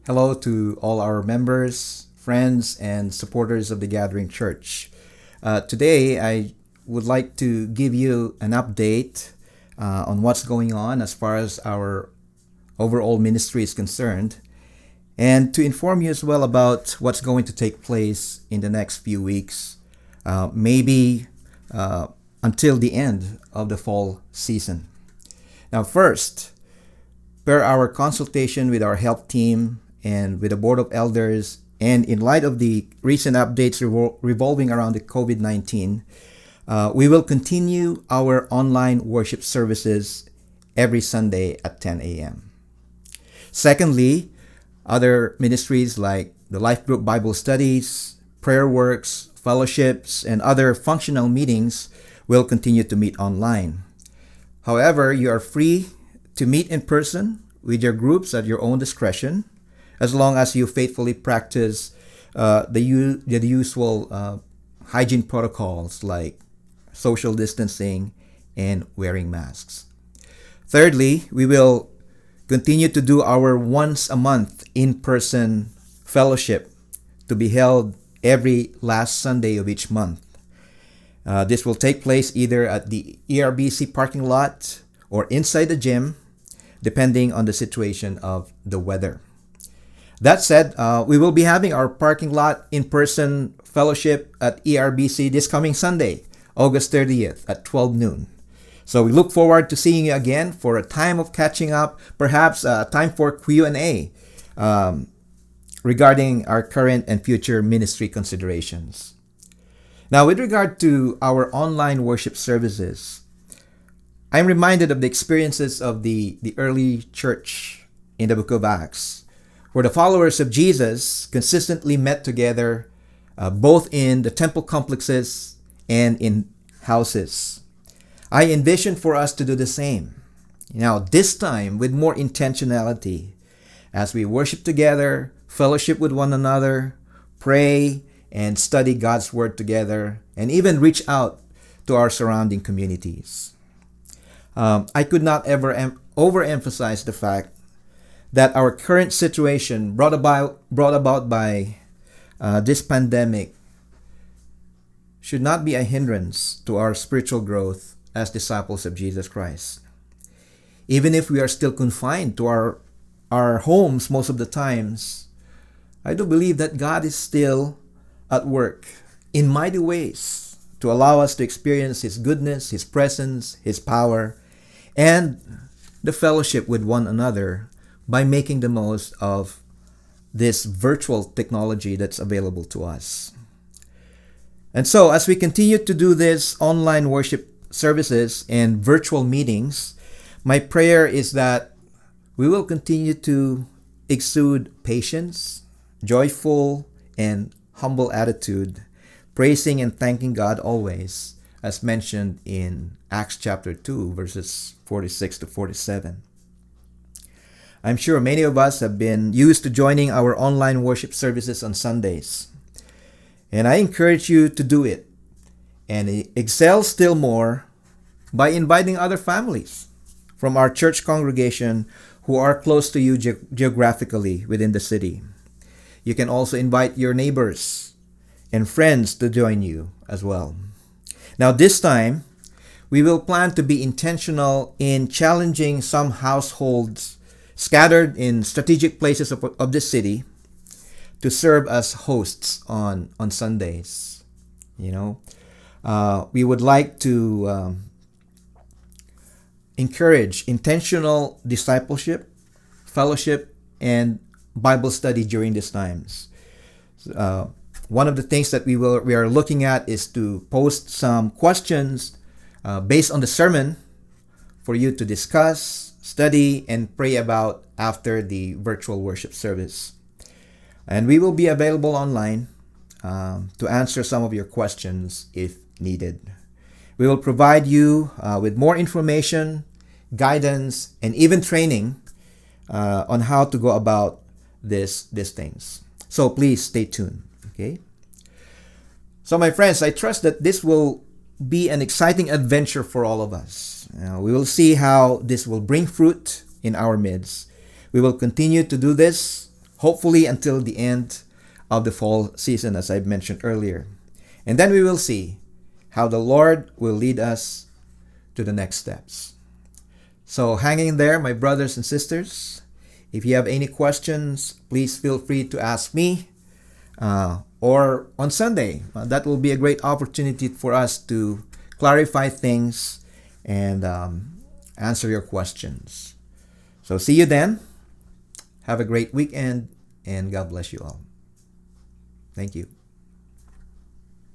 Hello to all our members, friends, and supporters of the Gathering Church. Today, I would like to give you an update on what's going on as far as our overall ministry is concerned, and to inform you as well about what's going to take place in the next few weeks, maybe until the end of the fall season. Now, first, per our consultation with our health team and with the Board of Elders, and in light of the recent updates revolving around the COVID-19, we will continue our online worship services every Sunday at 10 a.m. Secondly, other ministries like the Life Group Bible Studies, Prayer Works, fellowships, and other functional meetings will continue to meet online. However, you are free to meet in person with your groups at your own discretion, as long as you faithfully practice the usual hygiene protocols like social distancing and wearing masks. Thirdly, we will continue to do our once a month in-person fellowship to be held every last Sunday of each month. This will take place either at the ERBC parking lot or inside the gym, depending on the situation of the weather. That said, we will be having our parking lot in-person fellowship at ERBC this coming Sunday, August 30th at 12 noon. So we look forward to seeing you again for a time of catching up, perhaps a time for Q&A regarding our current and future ministry considerations. Now, with regard to our online worship services, I'm reminded of the experiences of the early church in the book of Acts, where the followers of Jesus consistently met together both in the temple complexes and in houses. I envision for us to do the same. Now, this time with more intentionality as we worship together, fellowship with one another, pray, and study God's Word together, and even reach out to our surrounding communities. I could not ever overemphasize the fact that our current situation brought about by this pandemic should not be a hindrance to our spiritual growth as disciples of Jesus Christ. Even if we are still confined to our homes most of the times, I do believe that God is still at work in mighty ways to allow us to experience His goodness, His presence, His power, and the fellowship with one another by making the most of this virtual technology that's available to us. And so, as we continue to do this online worship services and virtual meetings, my prayer is that we will continue to exude patience, joyful, and humble attitude, praising and thanking God always, as mentioned in Acts chapter 2, verses 46 to 47. I'm sure many of us have been used to joining our online worship services on Sundays. And I encourage you to do it and excel still more by inviting other families from our church congregation who are close to you geographically within the city. You can also invite your neighbors and friends to join you as well. Now, this time, we will plan to be intentional in challenging some households scattered in strategic places of the city to serve as hosts on Sundays. We would like to encourage intentional discipleship, fellowship, and Bible study during these times. One of the things that we are looking at is to post some questions based on the sermon for you to discuss, study, and pray about after the virtual worship service. And we will be available online to answer some of your questions if needed. We will provide you with more information, guidance, and even training on how to go about these things. So please stay tuned. Okay. So my friends, I trust that this will be an exciting adventure for all of us. We will see how this will bring fruit in our midst. We will continue to do this hopefully until the end of the fall season, as I mentioned earlier. And then we will see how the Lord will lead us to the next steps. So hang in there, my brothers and sisters. If you have any questions, please feel free to ask me or on Sunday. That will be a great opportunity for us to clarify things and answer your questions. So see you then. Have a great weekend and God bless you all. Thank you.